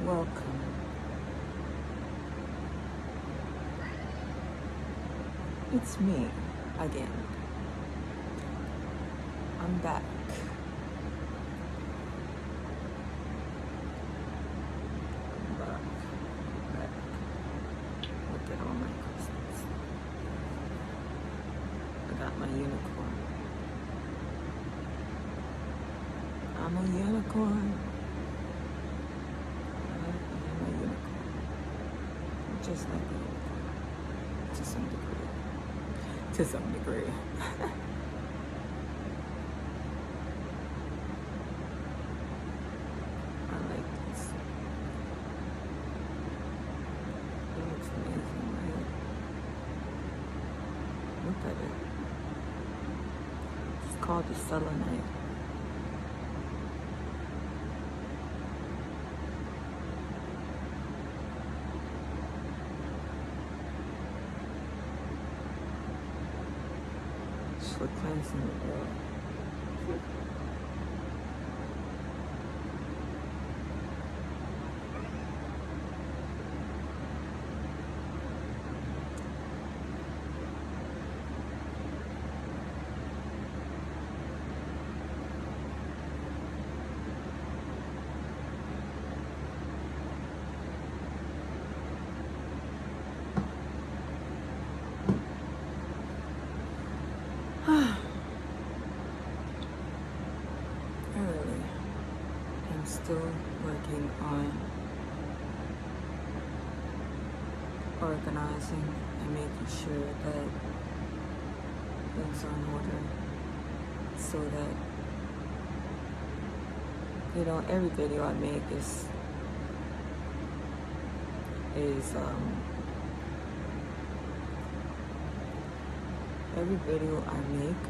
Welcome. It's me again. I'm back. Back. Look at all my crystals. I got my unicorn. I'm a unicorn. I am a unicorn. Just like a unicorn. To some degree. To some degree. I like this. It looks amazing, right? Look at it. It's called the selenite. It's for cleansing the air. I really am still working on organizing and making sure that things are in order so that, every video I make every video I make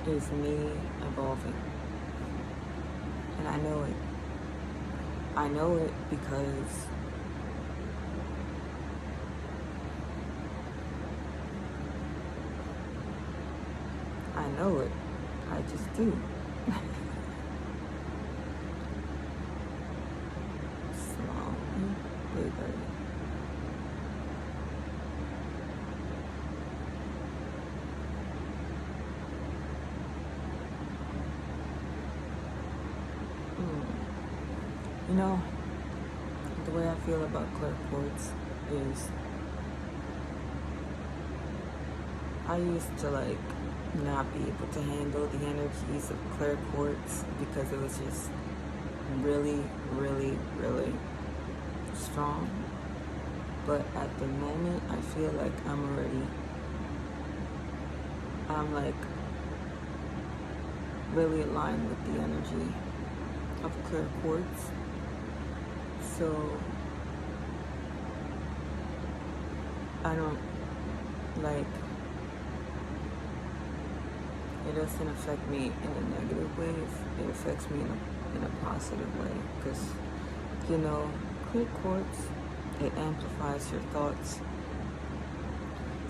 is me evolving. And I know it. I know it because I know it. I just do. Small, bigger. The way I feel about clear quartz is I used to not be able to handle the energies of clear quartz because it was just really, really, really strong. But at the moment, I feel like I'm really aligned with the energy of clear quartz. So I don't it doesn't affect me in a negative way. It affects me in a positive way because clear quartz, it amplifies your thoughts.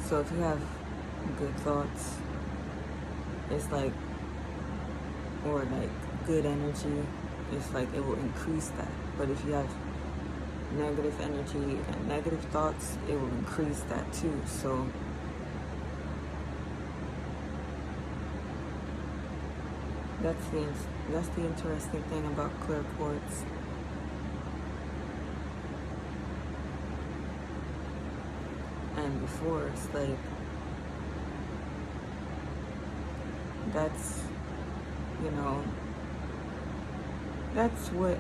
So if you have good thoughts, it's good energy, it's it will increase that. But if you have negative energy and negative thoughts, it will increase that too. So that's the interesting thing about clear quartz. And before, it's that's that's what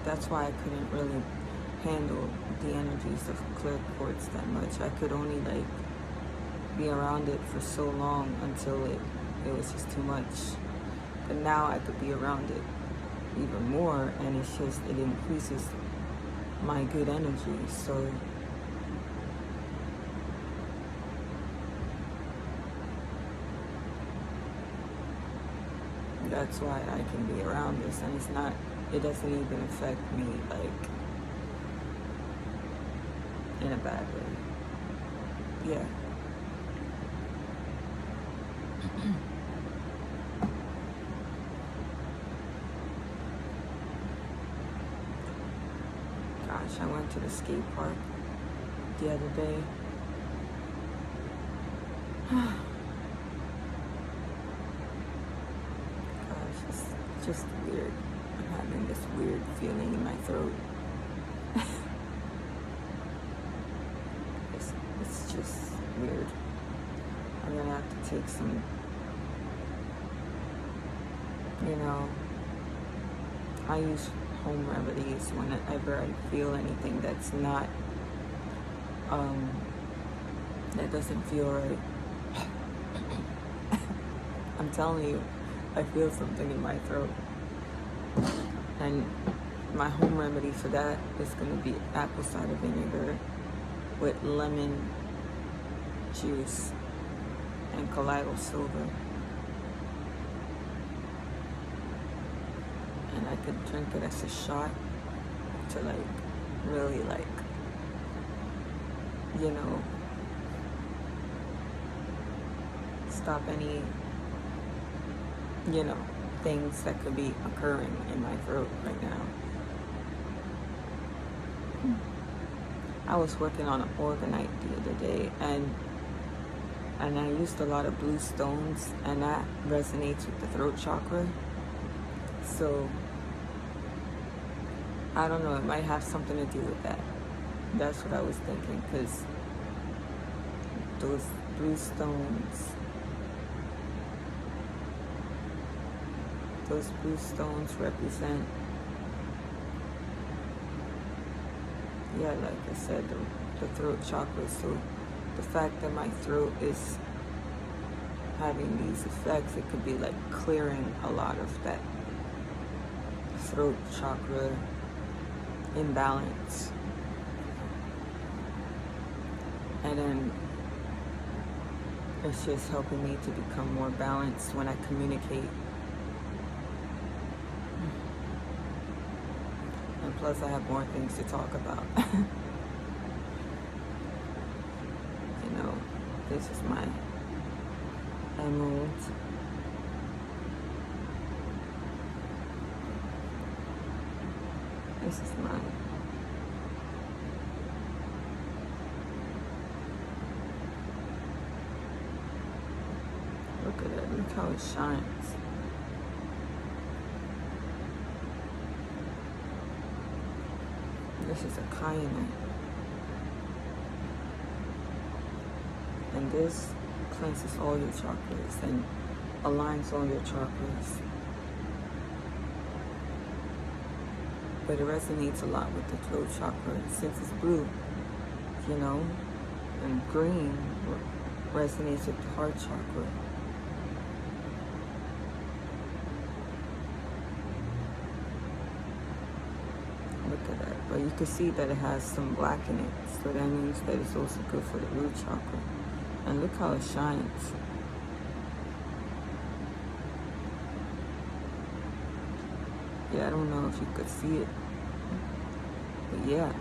that's why I couldn't really handle the energies of clear quartz that much. I could only be around it for so long until it was just too much. But now I could be around it even more, and it increases my good energy. So that's why I can be around this, and it doesn't even affect me in a bad way. Yeah. Gosh, I went to the skate park the other day. Gosh, it's just weird. I'm having this weird feeling in my throat. It's just weird. I'm gonna have to take some, I use home remedies whenever I feel anything that's not, that doesn't feel right. I'm telling you, I feel something in my throat. And my home remedy for that is going to be apple cider vinegar with lemon juice and colloidal silver. And I could drink it as a shot to really stop any, things that could be occurring in my throat right now. I was working on an orgonite the other day, and I used a lot of blue stones, and that resonates with the throat chakra. So I don't know, it might have something to do with that. That's what I was thinking, because those blue stones represent, like I said, the throat chakra. So the fact that my throat is having these effects, it could be like clearing a lot of that throat chakra imbalance. And then it's just helping me to become more balanced when I communicate. And plus I have more things to talk about. This is my emerald. This is mine. Look at it. Look how it shines. This is a kyanite. And this cleanses all your chakras and aligns all your chakras. But it resonates a lot with the throat chakra since it's blue, and green resonates with the heart chakra. Look at that. But you can see that it has some black in it, so that means that it's also good for the root chakra. And look how it shines. Yeah, I don't know if you could see it, but yeah,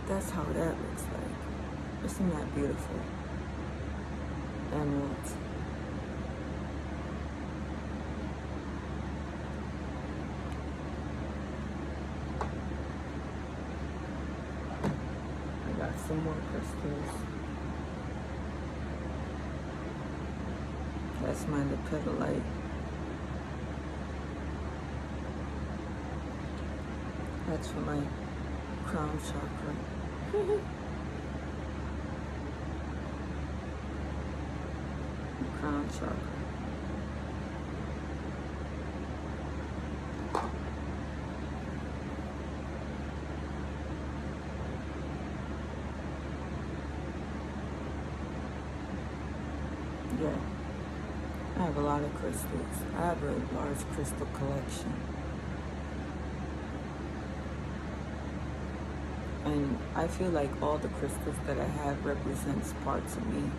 that's how that looks like. Isn't that beautiful? Emerald. I got some more crystals. That's my lepidolite. That's for my crown chakra. Crown chakra. Yeah, I have a lot of crystals. I have a large crystal collection. And I feel like all the crystals that I have represents parts of me.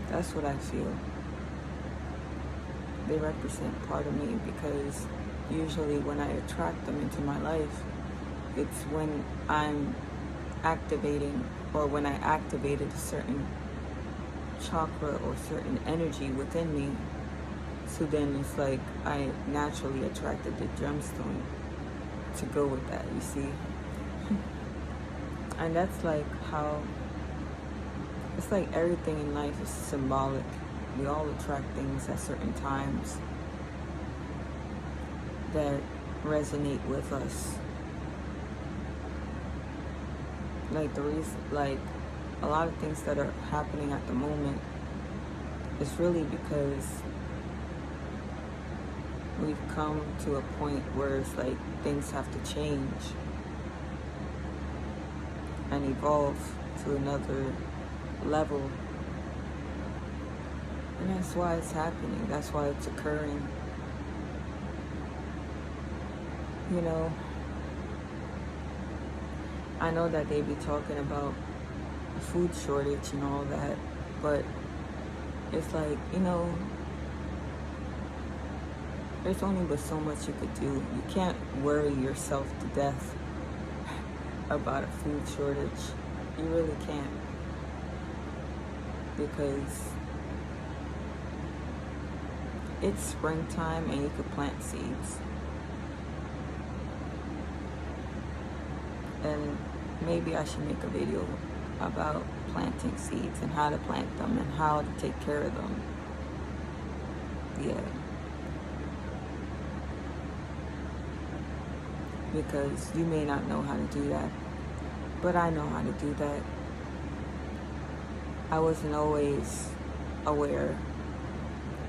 That's what I feel. They represent part of me because usually when I attract them into my life, it's when I'm activating, or when I activated a certain chakra or certain energy within me. So then it's like I naturally attracted the gemstone to go with that, you see. And that's like how, it's like everything in life is symbolic. We all attract things at certain times that resonate with us. Like the reason, like a lot of things that are happening at the moment is really because we've come to a point where it's like things have to change and evolve to another level. And that's why it's happening. That's why it's occurring. You know, I know that they be talking about a food shortage and all that, but it's like, you know, there's only but so much you could do. You can't worry yourself to death about a food shortage. You really can't. Because it's springtime and you could plant seeds. And maybe I should make a video about planting seeds and how to plant them and how to take care of them. Yeah. Because you may not know how to do that, but I know how to do that. I wasn't always aware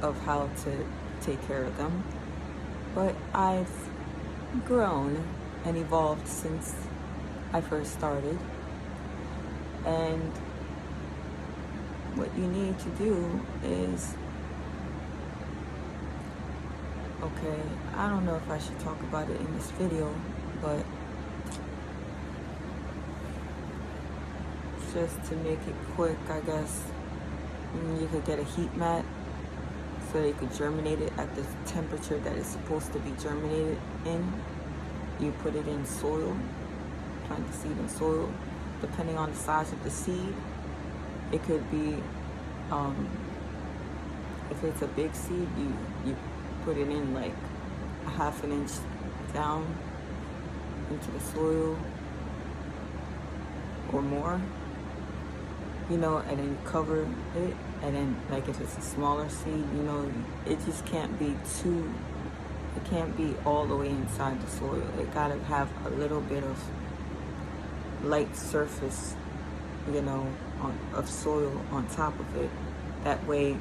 of how to take care of them, but I've grown and evolved since I first started. And what you need to do is, okay, I don't know if I should talk about it in this video, but just to make it quick, I guess, you could get a heat mat so they could germinate it at the temperature that it's supposed to be germinated in. You put it in soil, plant the seed in soil. Depending on the size of the seed, it could be, if it's a big seed, you put it in like a ½ inch down into the soil or more, you know, and then you cover it. And then, like, if it's a smaller seed, you know, it just can't be too, it can't be all the way inside the soil. It gotta have a little bit of light surface, you know, of soil on top of it. That way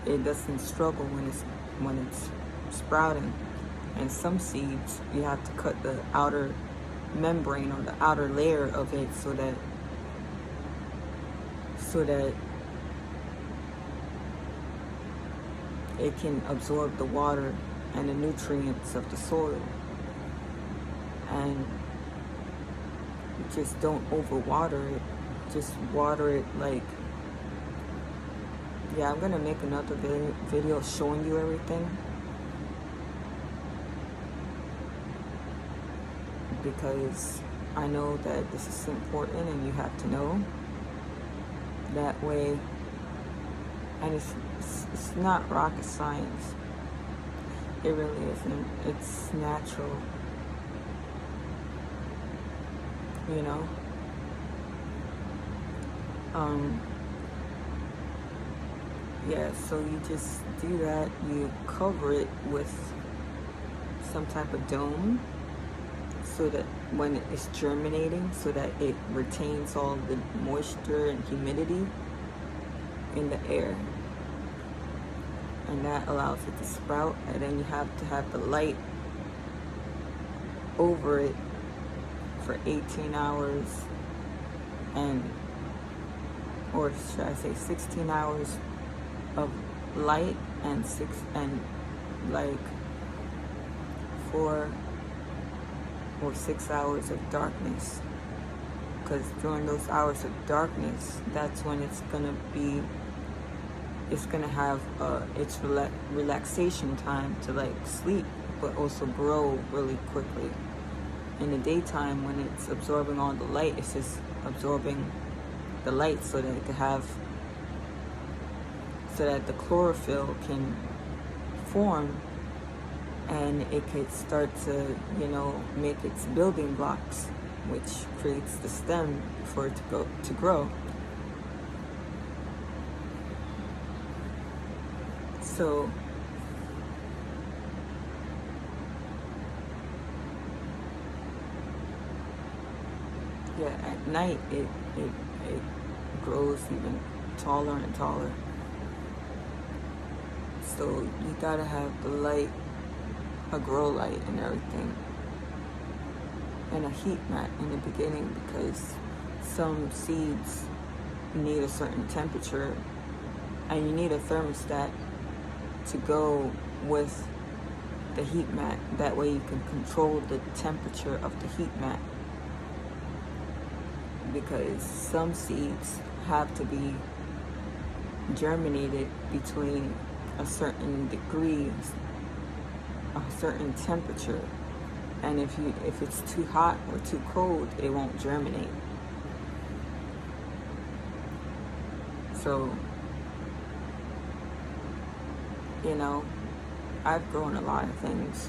it doesn't struggle when it's sprouting. And some seeds, you have to cut the outer membrane or the outer layer of it so that it can absorb the water and the nutrients of the soil. And just don't overwater it. Just water it like, yeah, I'm gonna make another video showing you everything, because I know that this is important and you have to know. That way, and it's not rocket science. It really isn't. It's natural. You know? Yeah, so you just do that. You cover it with some type of dome so that when it's germinating, so that it retains all the moisture and humidity in the air. And that allows it to sprout. And then you have to have the light over it for 18 hours, or should I say 16 hours of light and 4 or 6 hours of darkness. Because during those hours of darkness, that's when it's gonna have its relaxation time to like sleep. but also grow really quickly. In the daytime, when it's absorbing all the light, it's just absorbing the light so that it can have, so that the chlorophyll can form and it could start to, make its building blocks, which creates the stem for it to grow. So yeah, at night it grows even taller and taller. So you gotta have the light, a grow light and everything, and a heat mat in the beginning, because some seeds need a certain temperature and you need a thermostat to go with the heat mat. That way you can control the temperature of the heat mat, because some seeds have to be germinated between a certain degree, a certain temperature, and if it's too hot or too cold, it won't germinate. So, I've grown a lot of things.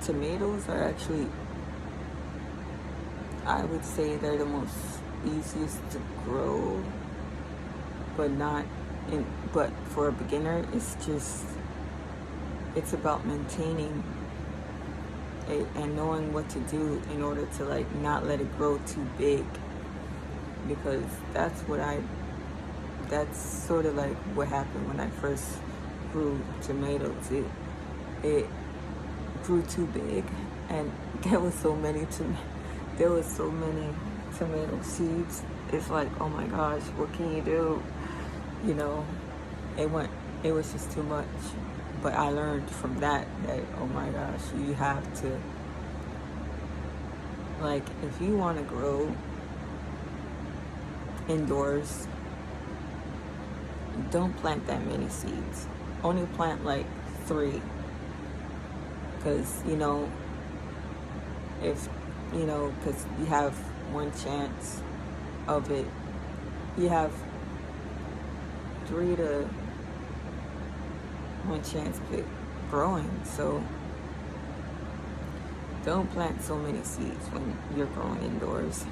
Tomatoes are actually, I would say they're the most easiest to grow, but for a beginner, it's about maintaining it and knowing what to do in order to not let it grow too big, because that's sort of like what happened when I first grew tomatoes. It grew too big, and there was so many tomato seeds. It's like, oh my gosh, what can you do? It was just too much. But I learned from that, oh my gosh, you have to, if you want to grow indoors, don't plant that many seeds. Only plant 3. Because, because you have one chance of it. You have 3 to 1 chance of it growing. So don't plant so many seeds when you're growing indoors,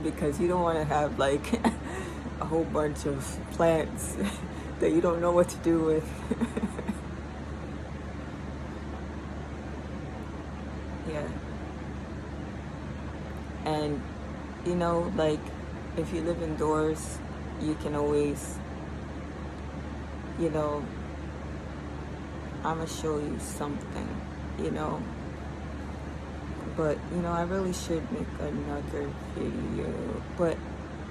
because you don't want to have a whole bunch of plants that you don't know what to do with. Yeah. And if you live indoors, you can always, I'm gonna show you something, but I really should make another video, but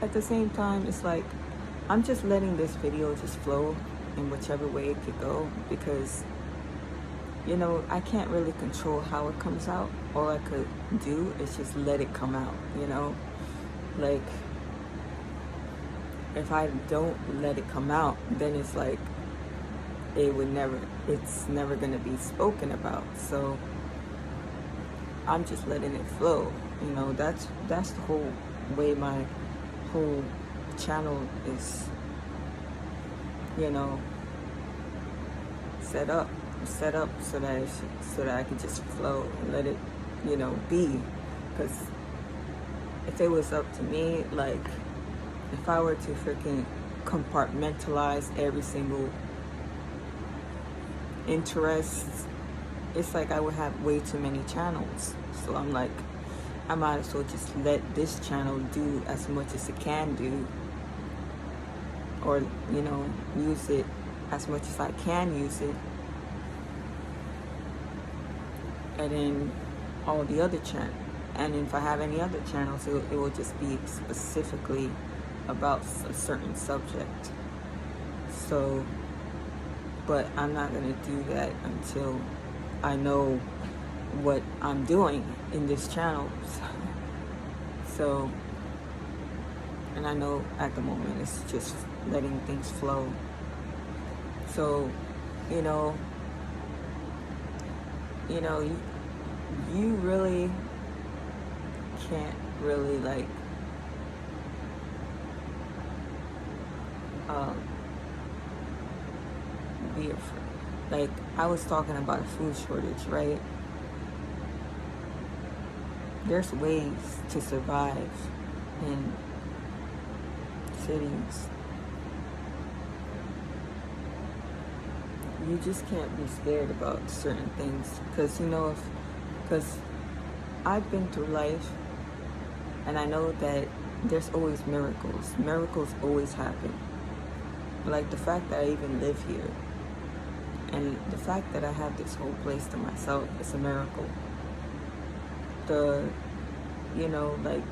at the same time, it's I'm just letting this video just flow in whichever way it could go, because I can't really control how it comes out. All I could do is just let it come out, if I don't let it come out, then it's it's never gonna be spoken about. So I'm just letting it flow. That's the whole way my whole channel is, set up so that I could just flow and let it, be. Because if it was up to me, if I were to freaking compartmentalize every single interest, it's I would have way too many channels. So I'm I might as well just let this channel do as much as it can do, or use it as much as I can use it, and then all the other channels. And if I have any other channels, it will just be specifically about a certain subject. So, but I'm not going to do that until I know what I'm doing in this channel. So, and I know at the moment it's just letting things flow. So, you know, you really can't really like um, be afraid. Like I was talking about a food shortage, right? There's ways to survive in cities. You just can't be scared about certain things because because I've been through life and I know that there's always miracles. Miracles always happen. Like the fact that I even live here and the fact that I have this whole place to myself is a miracle. Like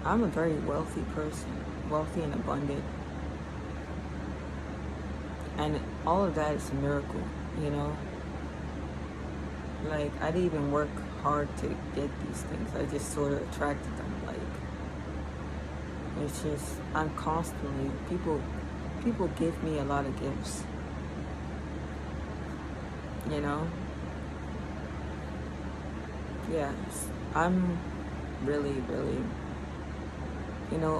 I'm a very wealthy person, wealthy and abundant. And all of that is a miracle, you know? Like I didn't even work hard to get these things. I just sort of attracted them. Like it's just I'm constantly people give me a lot of gifts. You know? Yes. I'm really, really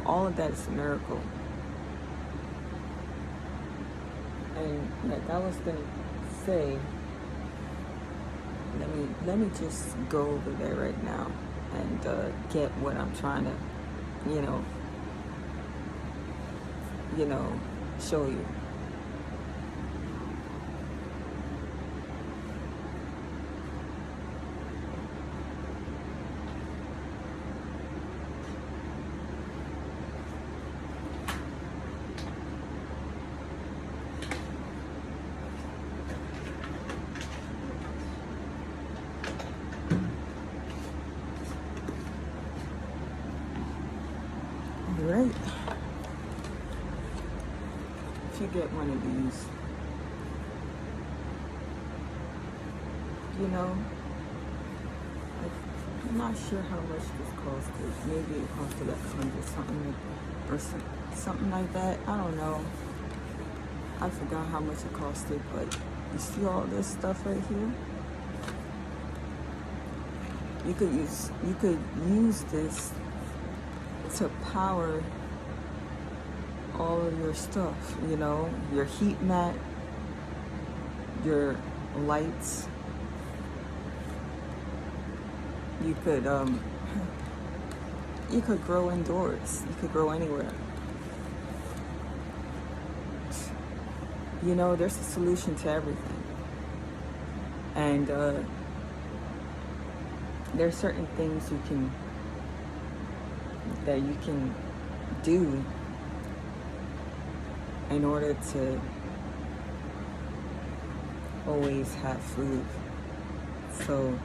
all of that is a miracle. And like I was gonna say, let me just go over there right now and get what I'm trying to, you know, show you. Right. If you get one of these, I'm not sure how much this costed. Maybe it costed like 100 something like, or something like that. I don't know. I forgot how much it costed, but you see all this stuff right here? You could use this to power all of your stuff, your heat mat, your lights. You could grow indoors. You could grow anywhere. There's a solution to everything. And there's certain things that you can do in order to always have food. So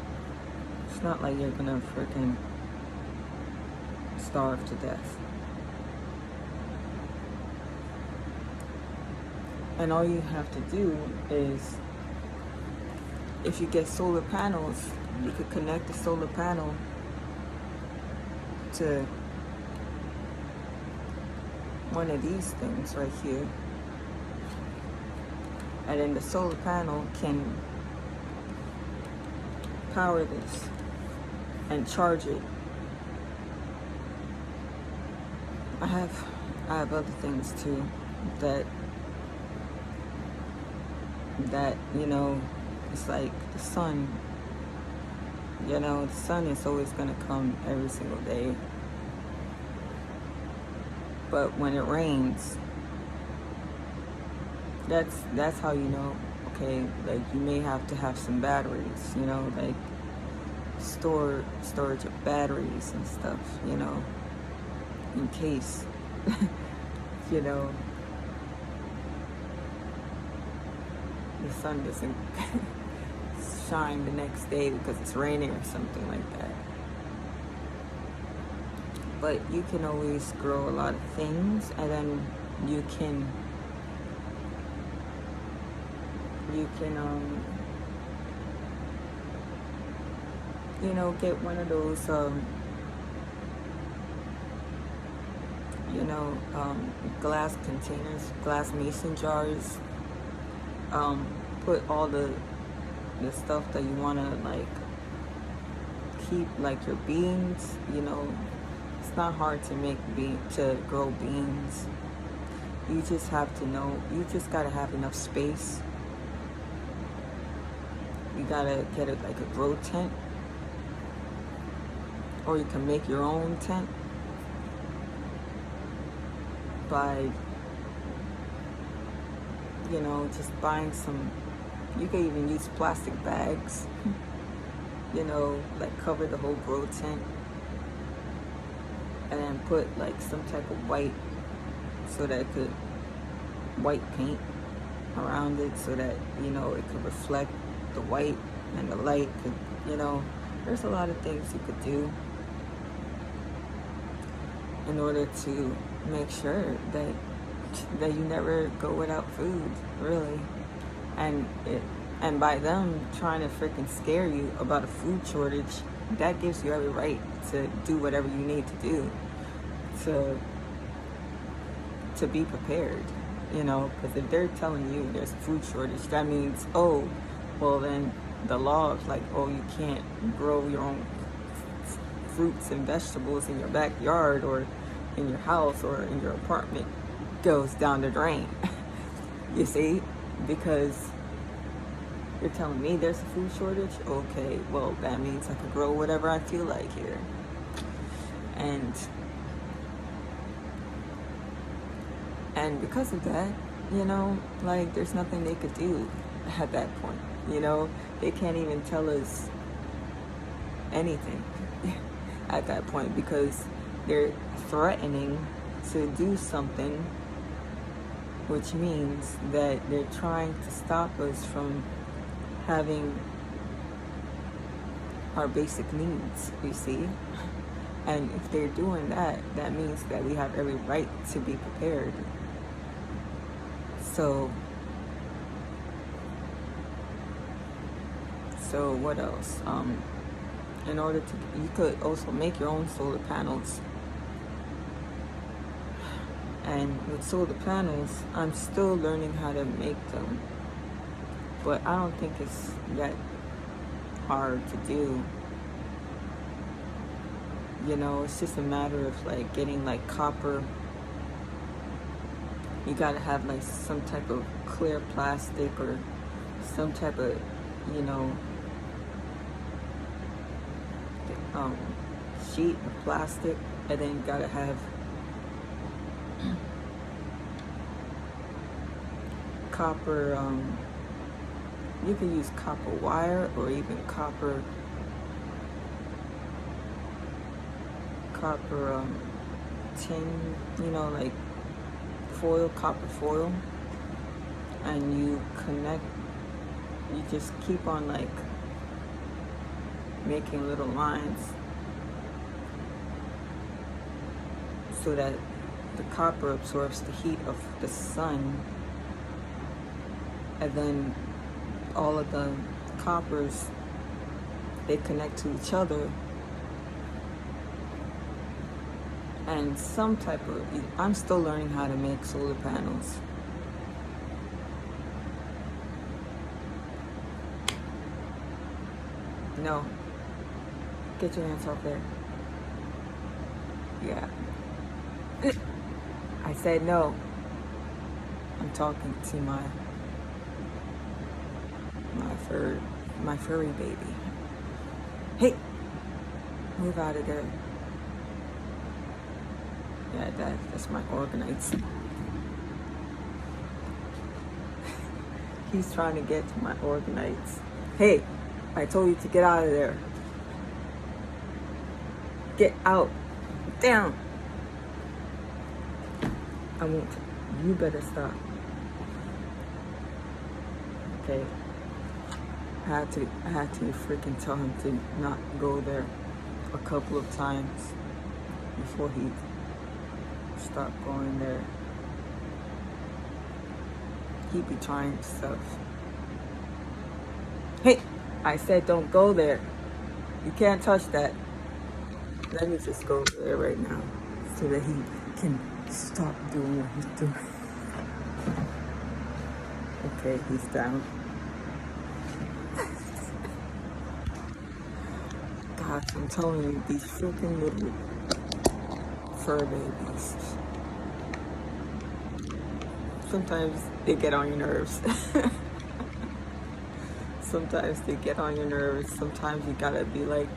it's not like you're gonna freaking starve to death. And all you have to do is, if you get solar panels, you could connect the solar panel to one of these things right here. And then the solar panel can power this and charge it. I have other things too that it's like the sun. The sun is always gonna come every single day. But when it rains, that's how okay, like you may have to have some batteries, like storage of batteries and stuff, in case, the sun doesn't shine the next day because it's raining or something like that. But you can always grow a lot of things, and then you can get one of those glass containers, glass mason jars. Put all the the stuff that you want to like keep, like your beans, you know, it's not hard to to grow beans. You just have to know, you just gotta have enough space. You gotta get it like a grow tent, or you can make your own tent by, you know, just buying some. You can even use plastic bags, you know, like cover the whole grow tent, and then put like some type of white, so that it could, white paint around it, so that, you know, it could reflect the white, and the light could, you know, there's a lot of things you could do in order to make sure that you never go without food, really. And by them trying to freaking scare you about a food shortage, that gives you every right to do whatever you need to do to be prepared, you know, because if they're telling you there's a food shortage, that means, oh, well then the law of like, oh, you can't grow your own fruits and vegetables in your backyard or in your house or in your apartment goes down the drain. You see, because you're telling me there's a food shortage. Okay, well, that means I can grow whatever I feel like here. And because of that, you know, like there's nothing they could do at that point. You know, they can't even tell us anything at that point, because they're threatening to do something, which means that they're trying to stop us from having our basic needs, you see. And if they're doing that, that means that we have every right to be prepared. So what else? In order to, you could also make your own solar panels. And with solar panels, I'm still learning how to make them, but I don't think it's that hard to do. You know, it's just a matter of like getting like copper. You gotta have like some type of clear plastic or some type of, you know, sheet of plastic, and then you gotta have copper, you can use copper wire or even copper tin, you know, like foil, copper foil, and you just keep on like making little lines so that the copper absorbs the heat of the sun, and then all of the coppers, they connect to each other, and some type of, I'm still learning how to make solar panels. No, get your hands off there. Yeah, I said no. I'm talking to my furry baby. Hey, move out of there. Yeah, that's my organites. He's trying to get to my organites. Hey, I told you to get out of there. Get out. Down. I won't. You better stop. Okay. I had to freaking tell him to not go there a couple of times before he stopped going there. He'd be trying stuff. Hey, I said don't go there. You can't touch that. Let me just go there right now so that he can stop doing what he's doing. Okay, he's down. Gosh, I'm telling you, these freaking little fur babies. Sometimes they get on your nerves. Sometimes they get on your nerves. Sometimes you gotta be like,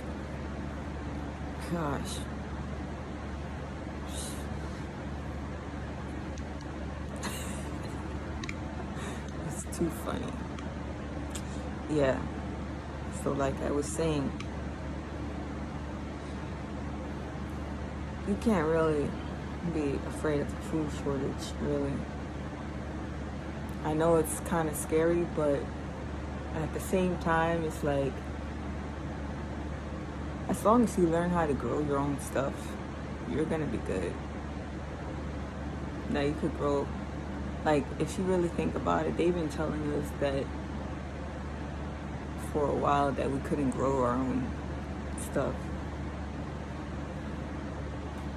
gosh. It's too funny. Yeah. So like I was saying, you can't really be afraid of the food shortage, really. I know it's kind of scary, but at the same time, it's like, as long as you learn how to grow your own stuff, you're gonna be good. Now you could grow, like, if you really think about it, they've been telling us that for a while that we couldn't grow our own stuff.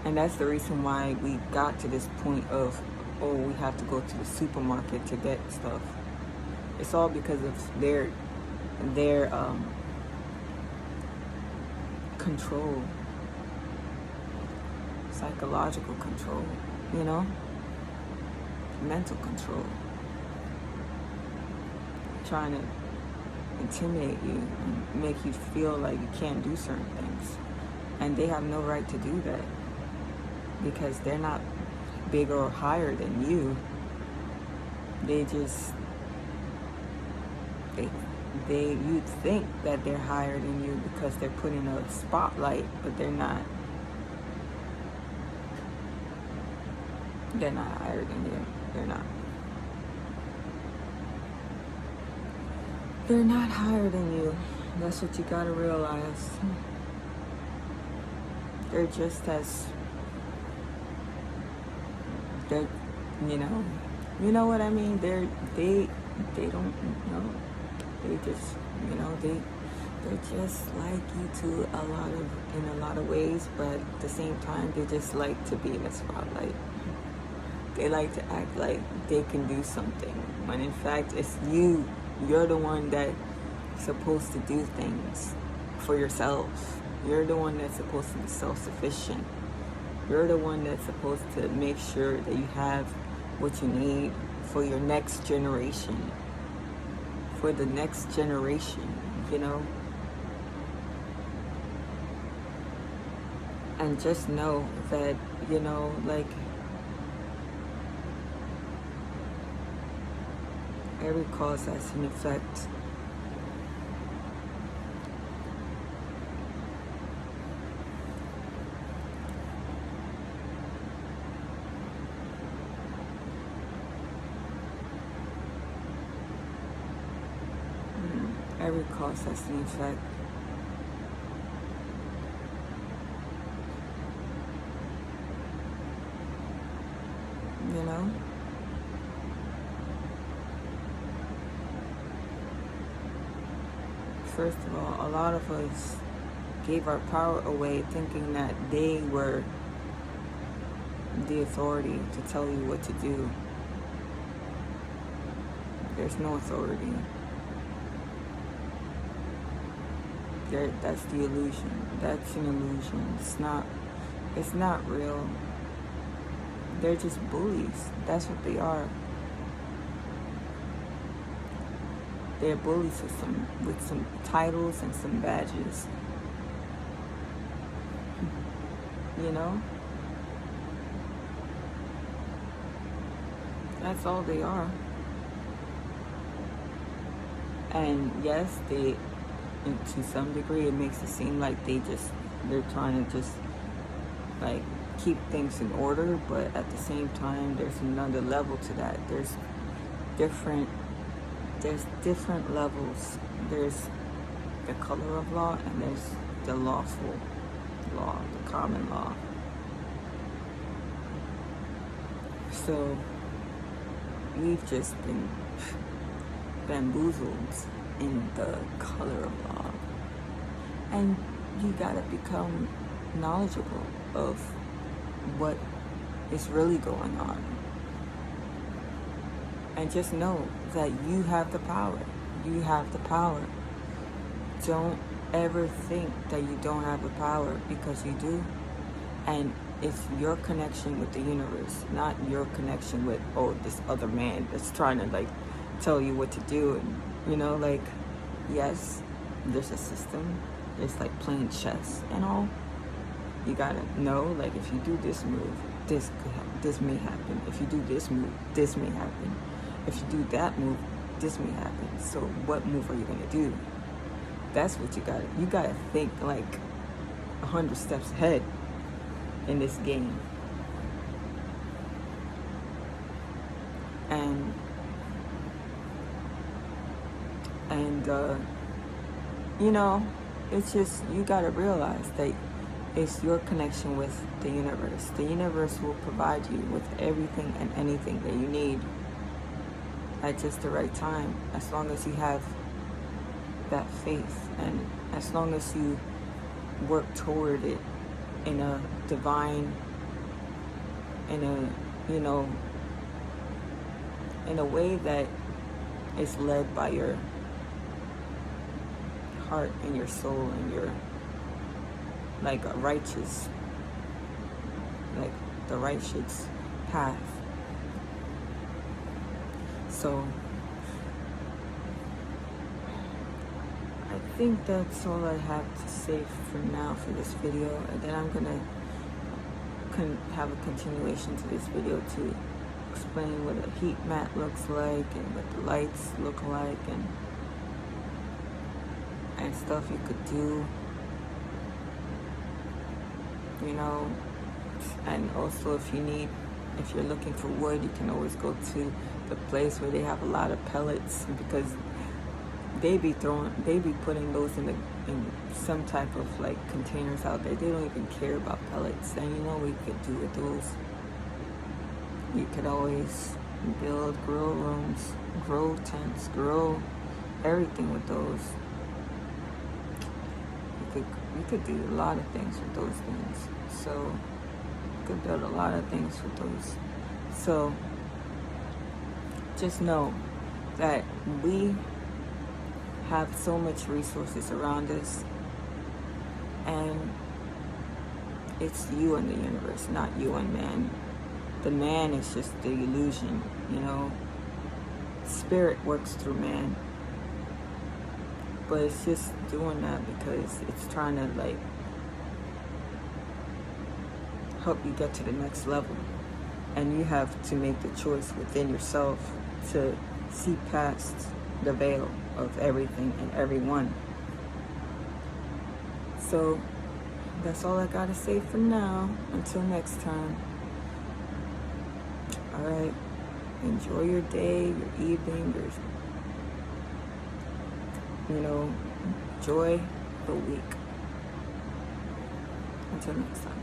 And that's the reason why we got to this point of, oh, we have to go to the supermarket to get stuff. It's all because of their control, psychological control, you know, mental control, trying to intimidate you and make you feel like you can't do certain things. And they have no right to do that because they're not bigger or higher than you. They just, you'd think that they're higher than you because they're put in a spotlight, but they're not. They're not higher than you. They're not. They're not higher than you. That's what you gotta realize. They're just as, they're, you know what I mean? They don't know. They just, they're just like you too in a lot of ways, but at the same time, they just like to be in the spotlight. They like to act like they can do something, when in fact, it's you. You're the one that's supposed to do things for yourself. You're the one that's supposed to be self-sufficient. You're the one that's supposed to make sure that you have what you need for your next generation. For the next generation, And just know that, every cause has an effect. Every cause has an effect. First of all, a lot of us gave our power away thinking that they were the authority to tell you what to do. There's no authority. That's the illusion. That's an illusion. It's not real. They're just bullies. That's what they are. They're bullies with some titles and some badges. That's all they are. And yes, to some degree, it makes it seem like they're trying to just like keep things in order, but at the same time, there's another level to that. There's different levels. There's the color of law, and there's the lawful law, the common law. So we've just been bamboozled in the color of law, and you gotta become knowledgeable of what is really going on, and just know that you have the power. You have the power. don't ever think that you don't have a power, because you do. And it's your connection with the universe, not your connection with, oh, this other man that's trying to like tell you what to do. And you know, like, yes, there's a system. It's like playing chess and all. You gotta know, like, if you do this move, this may happen. If you do this move, this may happen. If you do that move, this may happen. So what move are you gonna do? That's what you gotta think like 100 steps ahead in this game. And you know, it's just, you gotta realize that it's your connection with the universe. The universe will provide you with everything and anything that you need at just the right time, as long as you have that faith, and as long as you work toward it in a divine, in a, you know, in a way that is led by your heart and your soul and your, like a righteous, like the righteous path. So I think that's all I have to say for now for this video, and then I'm gonna have a continuation to this video to explain what a heat mat looks like and what the lights look like, and stuff you could do, you know. And also, if you're looking for wood, you can always go to the place where they have a lot of pellets, because they be putting those in some type of like containers out there. They don't even care about pellets. And you know what you could do with those? You could always grow rooms, grow tents, grow everything with those. You could do a lot of things with those things. So you could build a lot of things with those. So just know that we have so much resources around us, and it's you and the universe, not you and man. The man is just the illusion, you know. Spirit works through man, but it's just doing that because it's trying to like help you get to the next level. And you have to make the choice within yourself to see past the veil of everything and everyone. So that's all I gotta say for now. Until next time. Alright. Enjoy your day, your evening, enjoy the week. Until next time.